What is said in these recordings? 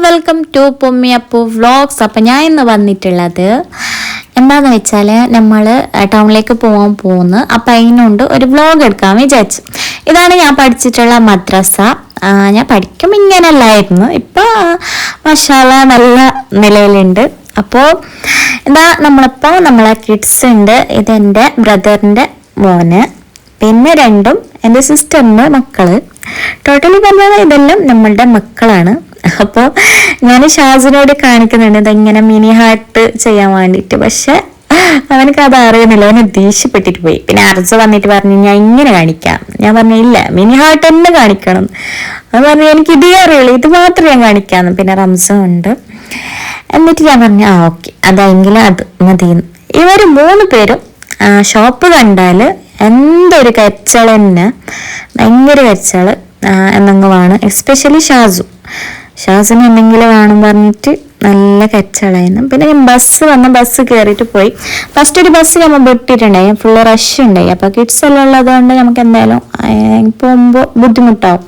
Welcome to Pommi Appu vlogs. അപ്പം ഞാൻ ഇന്ന് വന്നിട്ടുള്ളത് എന്താണെന്ന് വെച്ചാൽ നമ്മൾ ടൗണിലേക്ക് പോകാൻ പോകുന്നു. അപ്പം അതിനുകൊണ്ട് ഒരു വ്ളോഗ് എടുക്കാൻ വിചാരിച്ചു. ഇതാണ് ഞാൻ പഠിച്ചിട്ടുള്ള മദ്രസ. ഞാൻ പഠിക്കും ഇങ്ങനെയല്ലായിരുന്നു, ഇപ്പം മാഷാഅല്ലാ നല്ല നിലയിലുണ്ട്. അപ്പോൾ എന്താ നമ്മളിപ്പോൾ നമ്മളെ കിഡ്സ് ഉണ്ട്. ഇതെൻ്റെ ബ്രദറിൻ്റെ മോന്, പിന്നെ രണ്ടും എൻ്റെ സിസ്റ്ററിൻ്റെ മക്കള്. ടോട്ടലി പറഞ്ഞാൽ ഇതെല്ലാം നമ്മളുടെ മക്കളാണ്. അപ്പോൾ ഞാൻ ഷാസിനോട് കാണിക്കുന്നുണ്ട് ഇതെങ്ങനെ മിനി ഹാർട്ട് ചെയ്യാൻ വേണ്ടിയിട്ട്. പക്ഷെ അവനക്ക് അത് അറിയുന്നില്ല, അവന് ദേഷ്യപ്പെട്ടിട്ട് പോയി. പിന്നെ അർജ വന്നിട്ട് പറഞ്ഞു ഞാൻ ഇങ്ങനെ കാണിക്കാം. ഞാൻ പറഞ്ഞു ഇല്ല, മിനി ഹാർട്ട് തന്നെ കാണിക്കണം. അത് പറഞ്ഞു എനിക്ക് ഇതേ അറിയുള്ളൂ, ഇത് മാത്രമേ ഞാൻ കാണിക്കാന്ന്. പിന്നെ റംസാൻ ഉണ്ട്. എന്നിട്ട് ഞാൻ പറഞ്ഞു ഓക്കെ അതെങ്കിലും അത് മതിയെന്ന്. ഇവർ 3 പേരും ഷോപ്പ് കണ്ടാൽ എന്തൊരു കച്ചള തന്നെ, ഭയങ്കര കച്ചള് എന്നങ്ങുമാണ്. എസ്പെഷ്യലി ഷാസിന് എന്തെങ്കിലും വേണം പറഞ്ഞിട്ട് നല്ല കച്ചളായിരുന്നു. പിന്നെ ഞാൻ ബസ് കയറിയിട്ട് പോയി. ഫസ്റ്റ് ഒരു ബസ് നമ്മൾ വിട്ടിട്ടുണ്ടായി, ഫുള്ള് റഷ് ഉണ്ടായി. അപ്പോൾ കിഡ്സ് എല്ലാം ഉള്ളത് കൊണ്ട് നമുക്ക് എന്തായാലും പോകുമ്പോൾ ബുദ്ധിമുട്ടാവും.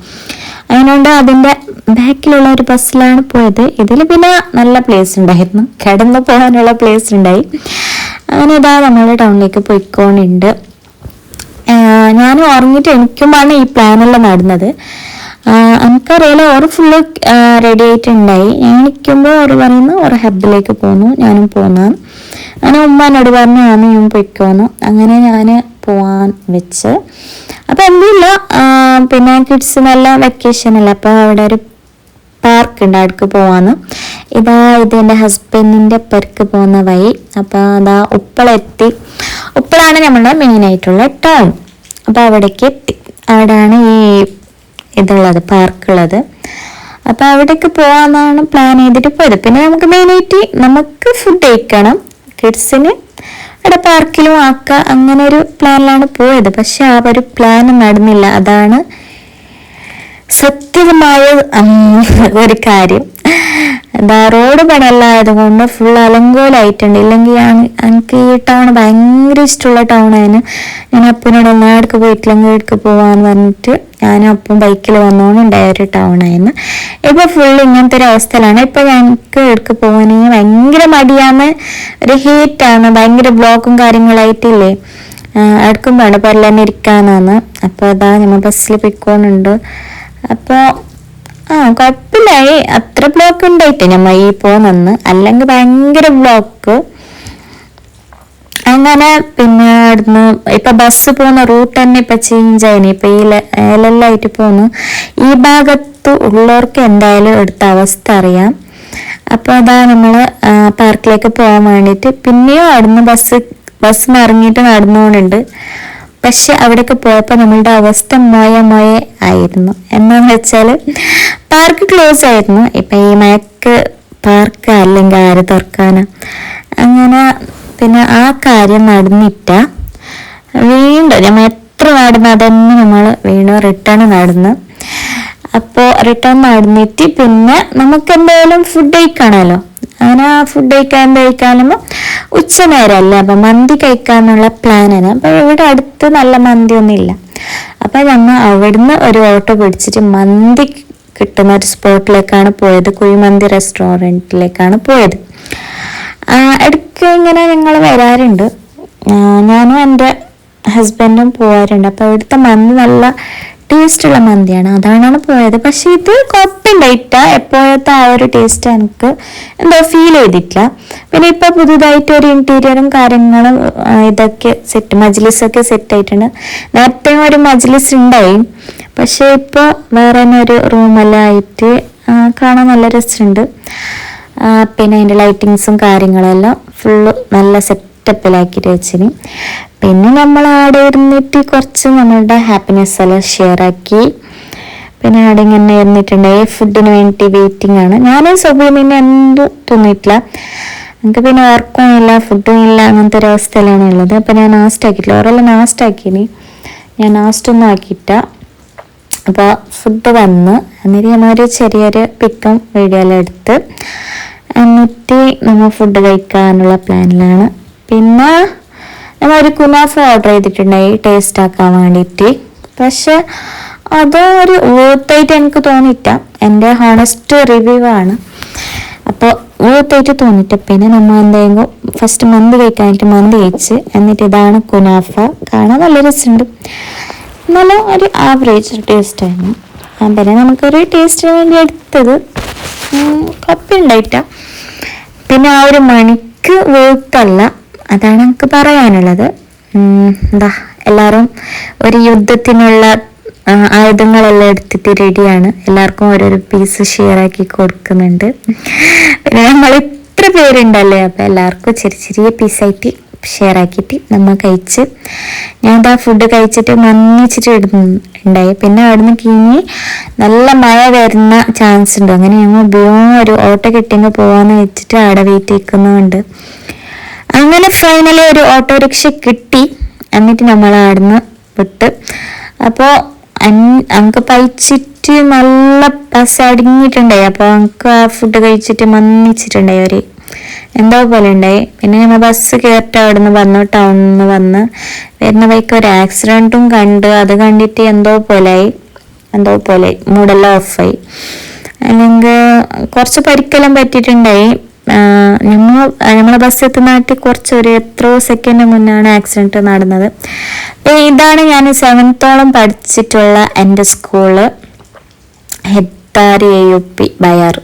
അതിനുകൊണ്ട് അതിൻ്റെ ബാക്കിലുള്ള ഒരു ബസ്സിലാണ് പോയത്. ഇതിൽ പിന്നെ നല്ല പ്ലേസ് ഉണ്ടായിരുന്നു, കിടന്നു പോകാനുള്ള പ്ലേസ് ഉണ്ടായി. അങ്ങനെ ഇതാ നമ്മൾ ടൗണിലേക്ക് പോയിക്കോണുണ്ട്. ഞാൻ ഉറങ്ങിയിട്ട് എനിക്കുമാണ് ഈ പ്ലാനെല്ലാം നടന്നത്. എനിക്കറിയില്ല, ഓറ് ഫുള്ള് റെഡി ആയിട്ടുണ്ടായി. ഞാൻ നിൽക്കുമ്പോൾ ഓറ് പറയുന്നു ഓറ് ഹബ്ബിലേക്ക് പോന്നു, ഞാനും പോന്നു. അങ്ങനെ ഉമ്മ എന്നോട് പറഞ്ഞു ഞാൻ പൊയ്ക്കോന്നു. അങ്ങനെ ഞാൻ പോവാൻ വെച്ച്. അപ്പം എന്തില്ല, പിന്നെ കിഡ്സ് നല്ല വെക്കേഷൻ അല്ല, അപ്പോൾ അവിടെ ഒരു പാർക്ക് ഉണ്ട്, അവിടേക്ക് പോവാന്ന്. ഇത് എൻ്റെ ഹസ്ബൻഡിൻ്റെ പെർക്ക് പോകുന്ന വഴി. അപ്പോൾ അതാ ഉപ്പളെത്തി. ഉപ്പളാണ് നമ്മളുടെ മെയിനായിട്ടുള്ള ടൗൺ. അപ്പോൾ അവിടേക്ക് എത്തി. അവിടെയാണ് ഈ ഇതുള്ളത്, പാർക്കുള്ളത്. അപ്പോൾ അവിടേക്ക് പോകാമെന്നാണ് പ്ലാൻ ചെയ്തിട്ട് പോയത്. പിന്നെ നമുക്ക് മെയിനായിട്ട് നമുക്ക് ഫുഡ് കഴിക്കണം, കിഡ്സിന് അവിടെ പാർക്കിലും ആക്കുക, അങ്ങനെ ഒരു പ്ലാനിലാണ് പോയത്. പക്ഷെ ആ ഒരു പ്ലാൻ നടന്നില്ല. അതാണ് സത്യമായ ഒരു കാര്യം. എന്താ റോഡ് പണിയല്ലായത് കൊണ്ട് ഫുൾ അലങ്കോലായിട്ടുണ്ട്. ഇല്ലെങ്കിൽ എനിക്ക് ഈ ടൗൺ ഭയങ്കര ഇഷ്ടമുള്ള ടൗണായിരുന്നു. ഞാൻ അപ്പനോട് എല്ലായിടക്ക് പോയിട്ടില്ലെങ്കിൽ ഇടക്ക് പോവാന്ന് പറഞ്ഞിട്ട് ഞാനും അപ്പം ബൈക്കിൽ വന്നുകൊണ്ടുണ്ടായ ഒരു ടൗണായിരുന്നു. ഇപ്പൊ ഫുൾ ഇങ്ങനത്തെ ഒരു അവസ്ഥയിലാണ്. ഇപ്പൊ ഞങ്ങൾക്ക് ഇടക്ക് പോകാനെങ്കിൽ ഭയങ്കര മടിയാന്ന്, ഒരു ഹീറ്റാണ്, ഭയങ്കര ബ്ലോക്കും കാര്യങ്ങളായിട്ടില്ലേ. അടുക്കും വേണം പോലെ തന്നെ ഇരിക്കാനാന്ന്. അപ്പൊ അതാ നമ്മൾ ബസ്സിൽ പോയിക്കോണുണ്ട്. അപ്പൊ കുഴപ്പമില്ലായി, അത്ര ബ്ലോക്ക് ഉണ്ടായിട്ട് നമ്മൾ ഈ പോന്ന്, അല്ലെങ്കിൽ ഭയങ്കര ബ്ലോക്ക്. അങ്ങനെ പിന്നെ അവിടുന്ന് ഇപ്പൊ ബസ് പോകുന്ന റൂട്ട് തന്നെ ഇപ്പൊ ചേഞ്ച് ആയിന്. ഇപ്പൊ ഈ ഏലെല്ലായിട്ട് പോന്നു. ഈ ഭാഗത്ത് ഉള്ളവർക്ക് എന്തായാലും എടുത്ത അവസ്ഥ അറിയാം. അപ്പൊ അതാ നമ്മള് പാർക്കിലേക്ക് പോകാൻ വേണ്ടിട്ട് പിന്നെയും അവിടുന്ന് ബസ്സിന് ഇറങ്ങിയിട്ട് നടന്നുകൊണ്ടുണ്ട്. പക്ഷെ അവിടേക്ക് പോയപ്പോൾ നമ്മളുടെ അവസ്ഥ മോയ ആയിരുന്നു. എന്നാന്ന് വെച്ചാല് പാർക്ക് ക്ലോസ് ആയിരുന്നു. ഇപ്പൊ ഈ മയക്ക് പാർക്ക് അല്ലെങ്കിൽ ആര് തുറക്കാന്. അങ്ങനെ പിന്നെ ആ കാര്യം നടന്നിട്ട വീണ്ടും നമ്മൾ എത്ര നടന്നു അതന്നെ നമ്മൾ വീണ്ടും റിട്ടേൺ നടന്നു. അപ്പോൾ റിട്ടേൺ നടന്നിട്ട് പിന്നെ നമുക്ക് എന്തായാലും ഫുഡ് കഴിക്കണമല്ലോ. അങ്ങനെ ആ ഫുഡ് കഴിക്കാനുമ്പോൾ ഉച്ച നേരമല്ലേ, അപ്പം മന്തി കഴിക്കാനുള്ള പ്ലാനാണ്. അപ്പം ഇവിടെ അടുത്ത് നല്ല മന്തി ഒന്നും ഇല്ല. അപ്പം ഞങ്ങൾ അവിടുന്ന് ഒരു ഓട്ടോ പിടിച്ചിട്ട് മന്തി കിട്ടുന്ന ഒരു സ്പോട്ടിലേക്കാണ് പോയത്. കുഴിമന്തി റെസ്റ്റോറൻറ്റിലേക്കാണ് പോയത്. ഇടയ്ക്ക് ഇങ്ങനെ ഞങ്ങൾ വരാറുണ്ട്, ഞാനും എൻ്റെ ഹസ്ബൻഡും പോകാറുണ്ട്. അപ്പോൾ ഇവിടുത്തെ മന്തി നല്ല ടേസ്റ്റുള്ള മന്തിയാണ്, അതാണ് പോയത്. പക്ഷെ ഇത് കുഴപ്പമില്ല, എപ്പോഴത്തെ ആ ഒരു ടേസ്റ്റ് എനിക്ക് എന്തോ ഫീൽ ചെയ്തിട്ടില്ല. പിന്നെ ഇപ്പൊ പുതുതായിട്ട് ഒരു ഇന്റീരിയറും കാര്യങ്ങളും ഇതൊക്കെ മജ്ലിസൊക്കെ സെറ്റ് ആയിട്ടുണ്ട്. നേരത്തെ ഒരു മജ്ലിസ് ഉണ്ടായി, പക്ഷെ ഇപ്പൊ വേറെ തന്നെ ഒരു റൂമെല്ലാം ആയിട്ട് കാണാൻ നല്ല രസമുണ്ട്. പിന്നെ അതിന്റെ ലൈറ്റിങ്സും കാര്യങ്ങളെല്ലാം ഫുള്ള് നല്ല സെറ്റപ്പിലാക്കിയിട്ട് വെച്ചിന്. പിന്നെ നമ്മൾ അവിടെ ഇരുന്നിട്ട് കുറച്ച് നമ്മളുടെ ഹാപ്പിനെസ് എല്ലാം ഷെയർ ആക്കി. പിന്നെ അവിടെ ഇങ്ങനെ ഇരുന്നിട്ടുണ്ടായി, ഫുഡിന് വേണ്ടി വെയിറ്റിംഗ് ആണ്. ഞാനും സുബീമിനെ എന്തും തിന്നിട്ടില്ല, എനിക്ക് പിന്നെ ഓർക്കും ഇല്ല, ഫുഡും ഇല്ല, അങ്ങനത്തെ ഒരു അവസ്ഥയിലാണ് ഉള്ളത്. അപ്പം ഞാൻ നാസ്റ്റ് ആക്കിയിട്ടില്ല, ഓരെല്ലാം നാസ്റ്റ് ആക്കിനി, ഞാൻ നാസ്റ്റ് ഒന്നും ആക്കിയിട്ട. അപ്പോൾ ഫുഡ് വന്ന് എന്നിട്ട് നമ്മളൊരു ചെറിയൊരു പിക്കും വീഡിയോ എല്ലാം എടുത്ത് എന്നിട്ട് നമ്മൾ ഫുഡ് കഴിക്കാനുള്ള പ്ലാനിലാണ്. പിന്നെ ഒരു കുനാഫ ഓർഡർ ചെയ്തിട്ടുണ്ടായി ടേസ്റ്റ് ആക്കാൻ വേണ്ടിയിട്ട്. പക്ഷെ അത് ഒരു വർത്തായിട്ട് എനിക്ക് തോന്നിയിട്ട, എൻ്റെ ഹോണസ്റ്റ് റിവ്യൂ ആണ്. അപ്പോൾ ഊത്തായിട്ട് തോന്നിട്ട് പിന്നെ നമ്മൾ എന്തെങ്കിലും ഫസ്റ്റ് മന്തി കഴിക്കാനായിട്ട് മന്തി കഴിച്ച് എന്നിട്ട് ഇതാണ് കുനാഫ. കാണാൻ നല്ല രസമുണ്ട്, നല്ല ഒരു ആവറേജ് ടേസ്റ്റ് ആയിരുന്നു. പിന്നെ നമുക്കൊരു ടേസ്റ്റിന് വേണ്ടി എടുത്തത് കുഴപ്പമുണ്ടായിട്ട. പിന്നെ ആ ഒരു മണിക്ക് വീഴ്ത്തല്ല, അതാണ് എനിക്ക് പറയാനുള്ളത്. എന്താ എല്ലാവരും ഒരു യുദ്ധത്തിനുള്ള ആയുധങ്ങളെല്ലാം എടുത്തിട്ട് റെഡിയാണ്. എല്ലാവർക്കും ഓരോരോ പീസ് ഷെയർ ആക്കി കൊടുക്കുന്നുണ്ട്. പിന്നെ നമ്മൾ ഇത്ര പേരുണ്ടല്ലേ, അപ്പം എല്ലാവർക്കും ചെറിയ ചെറിയ പീസായിട്ട് ഷെയർ ആക്കിയിട്ട് നമ്മൾ കഴിച്ച് ഞാൻ എന്താ ഫുഡ് കഴിച്ചിട്ട് മന്നിച്ചിട്ട് ഇടുന്നുണ്ടായി. പിന്നെ അവിടുന്ന് കിഞ്ഞി നല്ല മഴ വരുന്ന ചാൻസ് ഉണ്ട്. അങ്ങനെ ഞങ്ങൾ ഒരു ഓട്ടോ കിട്ടിയെങ്കിൽ പോകാമെന്ന് വെച്ചിട്ട് അവിടെ വെയിറ്റ് ചെയ്യിക്കുന്നുണ്ട്. അങ്ങനെ ഫൈനലി ഒരു ഓട്ടോറിക്ഷ കിട്ടി. എന്നിട്ട് നമ്മൾ അവിടുന്ന് വിട്ട്. അപ്പോൾ നമുക്ക് കഴിച്ചിട്ട് നല്ല ബസ് അടങ്ങിയിട്ടുണ്ടായി. അപ്പോൾ നമുക്ക് ആ ഫുഡ് കഴിച്ചിട്ട് മന്നിച്ചിട്ടുണ്ടായി, ഒരു എന്തോ പോലെ ഉണ്ടായി. പിന്നെ ഞങ്ങൾ ബസ് കയറിട്ട് അവിടെ നിന്ന് വന്നു, ടൗണിൽ നിന്ന് വന്ന് വരുന്ന വഴിക്ക് ഒരു ആക്സിഡൻറ്റും കണ്ട്. അത് കണ്ടിട്ട് എന്തോ പോലായി മൂടെല്ലാം ഓഫായി. അല്ലെങ്കിൽ കുറച്ച് പരിക്കെല്ലാം പറ്റിയിട്ടുണ്ടായി. നമ്മളെ ബസ് എത്തുന്നതായിട്ട് കുറച്ചൊരു എത്രയോ സെക്കൻഡ് മുന്നാണ് ആക്സിഡൻറ്റ് നടന്നത്. ഇതാണ് ഞാൻ 7th പഠിച്ചിട്ടുള്ള എൻ്റെ സ്കൂള്, ഹെത്താരി AUP ബയാർ.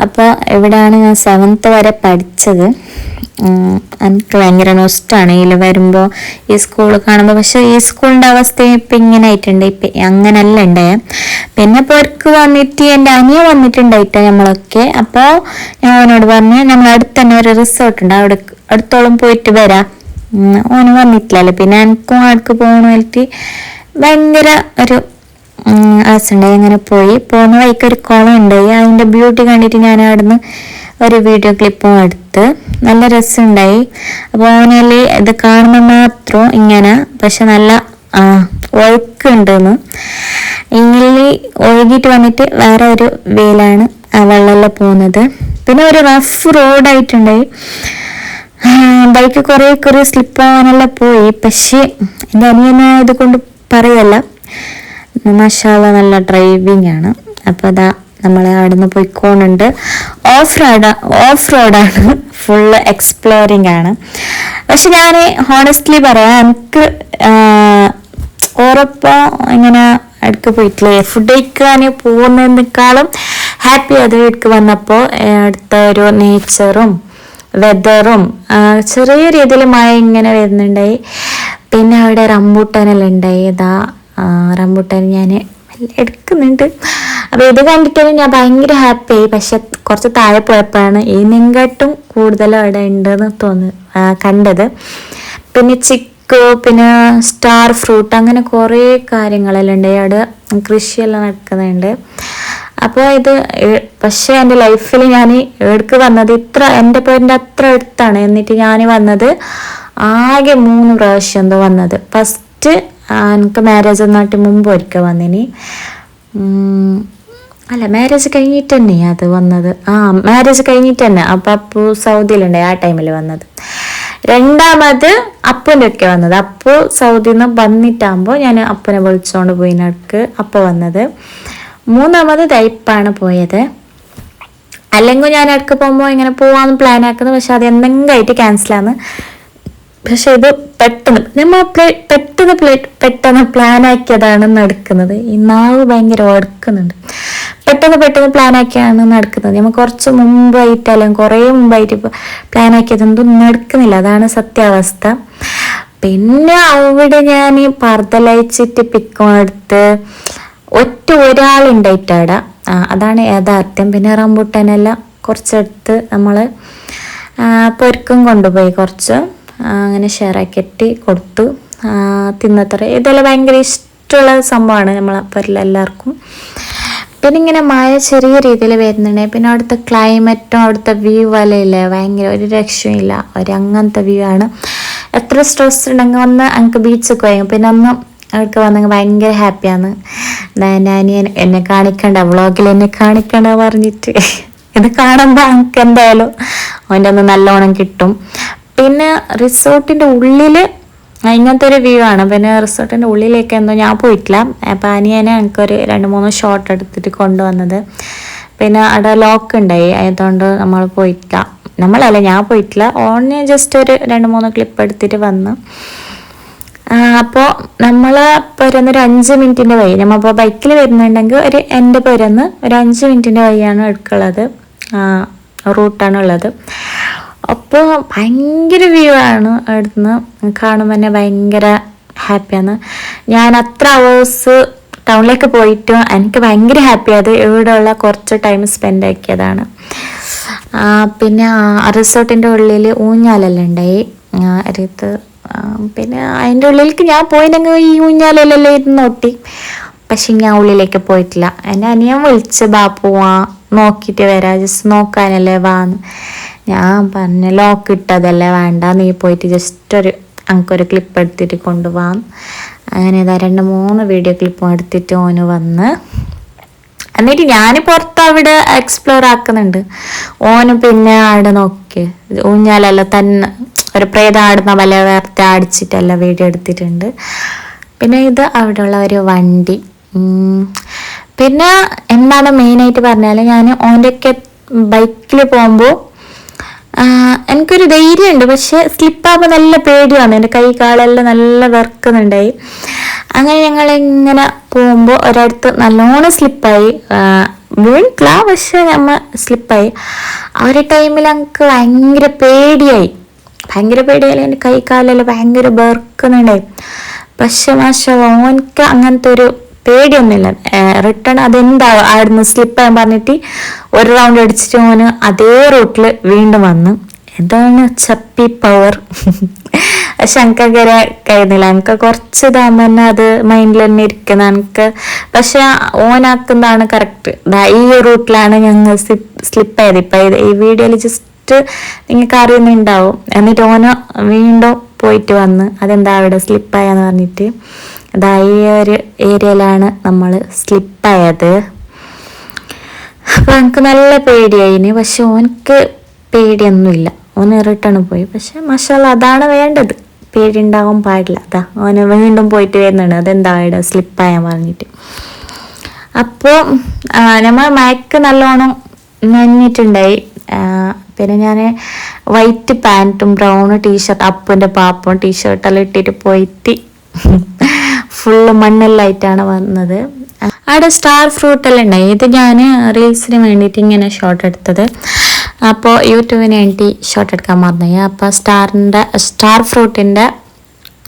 അപ്പോൾ ഇവിടെയാണ് ഞാൻ 7th വരെ പഠിച്ചത്. എനിക്ക് ഭയങ്കര നൊസ്റ്റാണ് ഇതിൽ വരുമ്പോൾ ഈ സ്കൂൾ കാണുമ്പോൾ. പക്ഷെ ഈ സ്കൂളിൻ്റെ അവസ്ഥ ഇപ്പം ഇങ്ങനെ ആയിട്ടുണ്ട്, ഇപ്പം അങ്ങനല്ല ഉണ്ടായ. പിന്നെ പേർക്ക് വന്നിട്ട് എൻ്റെ അനിയ വന്നിട്ടുണ്ടായിട്ടോ നമ്മളൊക്കെ. അപ്പോൾ ഞാൻ അവനോട് പറഞ്ഞു നമ്മൾ അടുത്ത് തന്നെ ഒരു റിസോർട്ട് ഉണ്ട്, അവിടെ അടുത്തോളം പോയിട്ട് വരാം. ഓന് വന്നിട്ടില്ലല്ലോ. പിന്നെ എനിക്കും അവിടേക്ക് പോകണമായിട്ട് ഭയങ്കര ഒരു ആസുണ്ടായി. അങ്ങനെ പോകുന്ന വഴിക്ക് ഒരു കുളം ഉണ്ടായി. അതിൻ്റെ ബ്യൂട്ടി കണ്ടിട്ട് ഞാൻ അവിടുന്ന് ഒരു വീഡിയോ ക്ലിപ്പും എടുത്ത്. നല്ല രസമുണ്ടായി. അപ്പോൾ ഓനയിൽ ഇത് കാണുമ്പോൾ മാത്രം ഇങ്ങനെ, പക്ഷെ നല്ല ഒഴുക്കുണ്ടെന്ന്. ഇങ്ങനെ ഒഴുകിയിട്ട് വന്നിട്ട് വേറെ ഒരു വേലാണ് ആ വെള്ളമെല്ലാം പോകുന്നത്. പിന്നെ ഒരു റഫ് റോഡായിട്ടുണ്ടായി. ബൈക്ക് കുറേ സ്ലിപ്പ് ആവാനെല്ലാം പോയി. പക്ഷേ എൻ്റെ അനിയനായത് കൊണ്ട് പറയല്ല, മാഷാഅല്ലാ നല്ല ഡ്രൈവിംഗ് ആണ്. അപ്പോൾ അതാ നമ്മൾ അവിടെ നിന്ന് പോയിക്കോണുണ്ട്. ഓഫ് റോഡാണ്, ഫുള്ള് എക്സ്പ്ലോറിങ് ആണ്. പക്ഷെ ഞാൻ ഹോണസ്റ്റ്ലി പറയാം, എനിക്ക് ഉറപ്പം ഇങ്ങനെ അടുക്ക് പോയിട്ടില്ലേ, ഫുഡ് കഴിക്കാൻ പോകുന്നതിനേക്കാളും ഹാപ്പി അത് ഇടയ്ക്ക് വന്നപ്പോൾ അടുത്ത ഒരു നേച്ചറും വെതറും ചെറിയ രീതിയിൽ മഴ ഇങ്ങനെ വരുന്നുണ്ടായി. പിന്നെ അവിടെ റംബൂട്ടാനെല്ലാം ഉണ്ടായി. റംബൂട്ടാൻ ഞാൻ എടുക്കുന്നുണ്ട്. അപ്പോൾ ഇത് കണ്ടിട്ടാണ് ഞാൻ ഭയങ്കര ഹാപ്പി ആയി. പക്ഷെ കുറച്ച് താഴെ പോയപ്പോഴാണ് ഇതിനെങ്കാട്ടും കൂടുതൽ അവിടെ ഉണ്ടെന്ന് കണ്ടത്. പിന്നെ ചിക്കു, പിന്നെ സ്റ്റാർ ഫ്രൂട്ട്, അങ്ങനെ കുറേ കാര്യങ്ങളെല്ലാം ഉണ്ട്. അവിടെ കൃഷിയെല്ലാം നടക്കുന്നുണ്ട്. അപ്പോൾ പക്ഷേ എൻ്റെ ലൈഫിൽ ഞാൻ എടുക്ക് വന്നത് എൻ്റെ പേരിൻ്റെ അത്ര അടുത്താണ്. എന്നിട്ട് ഞാൻ വന്നത് ആകെ 3 പ്രാവശ്യം എന്തോ വന്നത്. ഫസ്റ്റ് എനിക്ക് മാരേജ് നാട്ടി മുമ്പ് ഒരിക്കൽ വന്നിനി, അല്ല മാരേജ് കഴിഞ്ഞിട്ട് തന്നെ അത് വന്നത്. മാരേജ് കഴിഞ്ഞിട്ട് തന്നെ. അപ്പം അപ്പു സൗദിയിലുണ്ടായി ആ ടൈമിൽ വന്നത്. രണ്ടാമത് അപ്പുൻ്റെ ഒക്കെ വന്നത്. അപ്പു സൗദിയിൽ നിന്ന് വന്നിട്ടാകുമ്പോൾ ഞാൻ അപ്പനെ വിളിച്ചോണ്ട് പോയി നടക്ക് അപ്പ വന്നത്. മൂന്നാമത് ദൈപ്പാണ് പോയത്. അല്ലെങ്കിൽ ഞാൻ ഇടയ്ക്ക് പോകുമ്പോൾ ഇങ്ങനെ പോവാന്ന് പ്ലാൻ ആക്കുന്നത്, പക്ഷെ അത് എന്തെങ്കിലും ആയിട്ട് ക്യാൻസലാണ്. പക്ഷെ ഇത് പെട്ടെന്ന് പ്ലാൻ ആക്കിയതാണ് നടക്കുന്നത്. ഈ നാവ് ഭയങ്കര ഓർക്കുന്നുണ്ട്. പെട്ടെന്ന് പ്ലാൻ ആക്കിയാണ് നടക്കുന്നത്. നമ്മൾ കുറച്ച് മുമ്പായിട്ട് അല്ലെങ്കിൽ കുറേ മുമ്പായിട്ട് പ്ലാൻ ആക്കിയത് എന്തും നടക്കുന്നില്ല. അതാണ് സത്യാവസ്ഥ. പിന്നെ അവിടെ ഞാൻ പർദ്ദലയിച്ചിട്ട് പിക്കും എടുത്ത് ഒരാളുണ്ടായിട്ടാട, അതാണ് യാഥാർത്ഥ്യം. പിന്നെ റംബൂട്ടാനെല്ലാം കുറച്ചെടുത്ത് നമ്മൾ പൊരുക്കും കൊണ്ടുപോയി കുറച്ച് അങ്ങനെ ഷെയറാക്കിയിട്ട് കൊടുത്തു. തിന്നത്ര ഇതെല്ലാം ഭയങ്കര ഇഷ്ടമുള്ള സംഭവമാണ് നമ്മളപ്പോൾ എല്ലാവർക്കും. പിന്നെ ഇങ്ങനെ മഴ ചെറിയ രീതിയിൽ വരുന്നുണ്ട്. പിന്നെ അവിടുത്തെ ക്ലൈമറ്റും അവിടുത്തെ വ്യൂ എല്ലാം ഇല്ലേ, ഭയങ്കര ഒരു രക്ഷയില്ല. അങ്ങനത്തെ വ്യൂ ആണ്. എത്ര സ്ട്രെസ് ഉണ്ടെങ്കിൽ ഒന്ന് എനിക്ക് ബീച്ചൊക്കെ പോയി. പിന്നെ ഒന്ന് അവിടേക്ക് വന്നെങ്കിൽ ഭയങ്കര ഹാപ്പിയാണ്. ഞാനിയൻ എന്നെ കാണിക്കണ്ട, വ്ളോഗിൽ എന്നെ കാണിക്കണ്ട പറഞ്ഞിട്ട് ഇത് കാണുമ്പോൾ എനിക്ക് എന്തായാലും അവൻ്റെ ഒന്ന് നല്ലോണം കിട്ടും. പിന്നെ റിസോർട്ടിൻ്റെ ഉള്ളിൽ ഇങ്ങനത്തെ ഒരു വ്യൂ ആണ്. പിന്നെ റിസോർട്ടിൻ്റെ ഉള്ളിലേക്ക് എന്തോ ഞാൻ പോയിട്ടില്ല. അപ്പം അനിയനെ എനിക്കൊരു 2-3 ഷോട്ട് എടുത്തിട്ട് കൊണ്ടുവന്നത്. പിന്നെ അവിടെ ലോക്ക് ഉണ്ടായി, അതുകൊണ്ട് നമ്മൾ പോയിട്ടില്ല. നമ്മളല്ല, ഞാൻ പോയിട്ടില്ല. ഓന് ജസ്റ്റ് ഒരു 2-3 ക്ലിപ്പ് എടുത്തിട്ട് വന്ന്. അപ്പോൾ നമ്മൾ പുരന്ന് ഒരു 5 മിനിറ്റിൻ്റെ വഴി, നമ്മളിപ്പോൾ ബൈക്കിൽ വരുന്നുണ്ടെങ്കിൽ എൻ്റെ പുരന്ന് ഒരു 5 മിനിറ്റിൻ്റെ വഴിയാണ് എടുക്കുള്ളത്, റൂട്ടാണ് ഉള്ളത്. അപ്പോൾ ഭയങ്കര വ്യൂ ആണ് അവിടുന്ന് കാണുമ്പോൾ തന്നെ ഭയങ്കര ഹാപ്പിയാണ്. ഞാൻ അത്ര അവേഴ്സ് ടൗണിലേക്ക് പോയിട്ടും എനിക്ക് ഭയങ്കര ഹാപ്പിയത് ഇവിടെയുള്ള കുറച്ച് ടൈം സ്പെൻഡ് ആക്കിയതാണ്. പിന്നെ റിസോർട്ടിൻ്റെ ഉള്ളിൽ ഊഞ്ഞാലെല്ലാം ഉണ്ടായി അരിയത്ത്. പിന്നെ അതിൻ്റെ ഉള്ളിലേക്ക് ഞാൻ പോയില്ലെങ്കിൽ ഈ ഊഞ്ഞാലെല്ലാം ഇരുന്ന് നോട്ടി. പക്ഷെ ഞാൻ ഉള്ളിലേക്ക് പോയിട്ടില്ല. എൻ്റെ അനിയൻ വിളിച്ച് പോവാ നോക്കിയിട്ട് വരാം, ജസ്റ്റ് നോക്കാനല്ലേ വാന്ന്. ഞാൻ പറഞ്ഞ ലോക്ക് ഇട്ടതല്ലേ, വേണ്ട നീ പോയിട്ട് ജസ്റ്റ് എനിക്കൊരു ക്ലിപ്പ് എടുത്തിട്ട് കൊണ്ടുപോകാം. അങ്ങനെ ഇതാ 2-3 വീഡിയോ ക്ലിപ്പും എടുത്തിട്ട് ഓന് വന്ന്. എന്നിട്ട് ഞാൻ പുറത്ത് അവിടെ എക്സ്പ്ലോർ ആക്കുന്നുണ്ട്. ഓന് പിന്നെ അവിടെ നോക്കി ഊഞ്ഞാലല്ല തന്നെ ഒരു പ്രേതം ആടുന്ന പോലെ വേർത്തെ അടിച്ചിട്ടല്ല വീഡിയോ എടുത്തിട്ടുണ്ട്. പിന്നെ ഇത് അവിടെയുള്ള ഒരു വണ്ടി. പിന്നെ എന്താണ് മെയിനായിട്ട് പറഞ്ഞാൽ, ഞാൻ ഓൻ്റെയൊക്കെ ബൈക്കിൽ പോകുമ്പോൾ എനിക്കൊരു ധൈര്യമുണ്ട്, പക്ഷെ സ്ലിപ്പാകുമ്പോൾ നല്ല പേടിയാണ്. എൻ്റെ കൈ കാലെല്ലാം നല്ല വിറക്കുന്നുണ്ടായി. അങ്ങനെ ഞങ്ങളിങ്ങനെ പോകുമ്പോൾ ഒരിടത്ത് നല്ലോണം സ്ലിപ്പായി, വീണിട്ടില്ല പക്ഷെ നമ്മൾ സ്ലിപ്പായി. ആ ഒരു ടൈമിൽ എനിക്ക് ഭയങ്കര പേടിയായി. എൻ്റെ കൈ കാലെല്ലാം ഭയങ്കര വിറക്കുന്നുണ്ടായി. പക്ഷെ മാഷാഅല്ലാഹ് ഓനിക്ക് അങ്ങനത്തെ ഒരു പേടിയൊന്നുമില്ല. റിട്ടേൺ അതെന്താ ആടുന്ന് സ്ലിപ്പാൻ പറഞ്ഞിട്ട് ഒരു റൗണ്ട് അടിച്ചിട്ട് ഓന് അതേ റൂട്ടിൽ വീണ്ടും വന്നു. എന്താണ് ചപ്പി പവർ. പക്ഷെ എനിക്ക് അങ്ങനെ കഴിയുന്നില്ല. എനിക്ക് കുറച്ച് ഇതാകുമ്പോൾ തന്നെ അത് മൈൻഡിൽ തന്നെ ഇരിക്കുന്ന എനിക്ക്. പക്ഷെ ഓനാക്കുന്നതാണ് കറക്റ്റ്. ഈ റൂട്ടിലാണ് ഞങ്ങൾ സ്ലിപ്പായത്. ഇപ്പം ഈ വീഡിയോയിൽ ജസ്റ്റ് നിങ്ങൾക്ക് അറിയുന്നുണ്ടാവും. എന്നിട്ട് ഓന വീണ്ടും പോയിട്ട് വന്ന് അതെന്താ അവിടെ സ്ലിപ്പായെന്ന് പറഞ്ഞിട്ട് അതാ ഈ ഒരു ഏരിയയിലാണ് നമ്മൾ സ്ലിപ്പായത്. അപ്പം എനിക്ക് നല്ല പേടിയായിന്. പക്ഷെ ഓനക്ക് പേടിയൊന്നുമില്ല, ഓന് റിട്ടേൺ പോയി. പക്ഷെ മാഷാഅല്ലാഹ് അതാണ് വേണ്ടത്, പേടി ഉണ്ടാവാൻ പാടില്ല. അതാ ഓന് വീണ്ടും പോയിട്ട് വരുന്നുണ്ട്, അതെന്താ ഇവിടെ സ്ലിപ്പായാൻ പറഞ്ഞിട്ട്. അപ്പോൾ നമ്മൾ മയക്ക് നല്ലോണം നനഞ്ഞിട്ടുണ്ടായി. പിന്നെ ഞാൻ വൈറ്റ് പാൻറ്റും ബ്രൗൺ ടീഷർട്ട്, അപ്പൻ്റെ പാപ്പും ടീഷർട്ടെല്ലാം ഇട്ടിട്ട് പോയിട്ട് ഫുള്ള് മണ്ണെല്ലായിട്ടാണ് വന്നത്. അവിടെ സ്റ്റാർ ഫ്രൂട്ടെല്ലാം ഉണ്ടായി. ഇത് ഞാൻ റീൽസിന് വേണ്ടിയിട്ട് ഇങ്ങനെ ഷോട്ട് എടുത്തത്. അപ്പോൾ യൂട്യൂബിന് വേണ്ടി ഷോട്ട് എടുക്കാൻ മറന്നു. അപ്പോൾ സ്റ്റാർ ഫ്രൂട്ടിൻ്റെ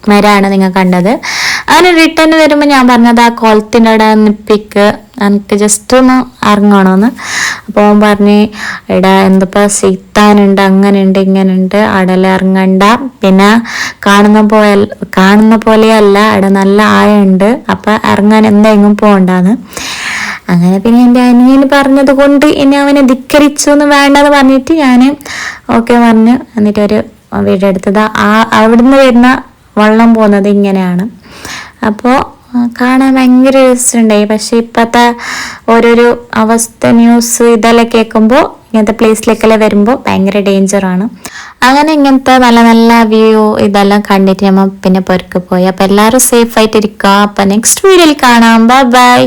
മരമാണ് നിങ്ങൾ കണ്ടത്. അങ്ങനെ റിട്ടേൺ വരുമ്പോൾ ഞാൻ പറഞ്ഞത് ആ കോലത്തിൻ്റെ അവിടെ നിപ്പിക്ക് എനിക്ക് ജസ്റ്റ് ഒന്ന് ഇറങ്ങണമെന്ന്. അപ്പോൾ അവൻ പറഞ്ഞ് ഇവിടെ എന്തിപ്പോൾ സീത്താനുണ്ട്, അങ്ങനെയുണ്ട് ഇങ്ങനെയുണ്ട്, അവിടെല്ലാം ഇറങ്ങണ്ട, പിന്നെ കാണുന്ന പോലെയല്ല അവിടെ നല്ല ആഴമുണ്ട്, അപ്പം ഇറങ്ങാൻ എന്തെങ്കിലും പോകണ്ടാന്ന്. അങ്ങനെ പിന്നെ എൻ്റെ അനിയന് പറഞ്ഞത് കൊണ്ട് ഇനി അവനെ ധിക്കരിച്ചു എന്ന് വേണ്ടെന്ന് പറഞ്ഞിട്ട് ഞാൻ ഓക്കെ പറഞ്ഞു. എന്നിട്ടൊരു വീഡിയോ എടുത്തത്. അവിടുന്ന് വരുന്ന വെള്ളം പോകുന്നത് ഇങ്ങനെയാണ്. അപ്പോൾ കാണാൻ ഭയങ്കര രസമുണ്ടായി. പക്ഷെ ഇപ്പോഴത്തെ ഓരോരോ അവസ്ഥ ന്യൂസ് ഇതെല്ലാം കേൾക്കുമ്പോൾ ഇങ്ങനത്തെ പ്ലേസിലേക്കെല്ലാം വരുമ്പോൾ ഭയങ്കര ഡേഞ്ചറാണ്. അങ്ങനെ ഇങ്ങനത്തെ നല്ല നല്ല വ്യൂ ഇതെല്ലാം കണ്ടിട്ട് നമ്മൾ പിന്നെ പുറത്ത് പോയി. അപ്പോൾ എല്ലാവരും സേഫ് ആയിട്ടിരിക്കുക. അപ്പോൾ നെക്സ്റ്റ് വീഡിയോയിൽ കാണാം. Bye bye.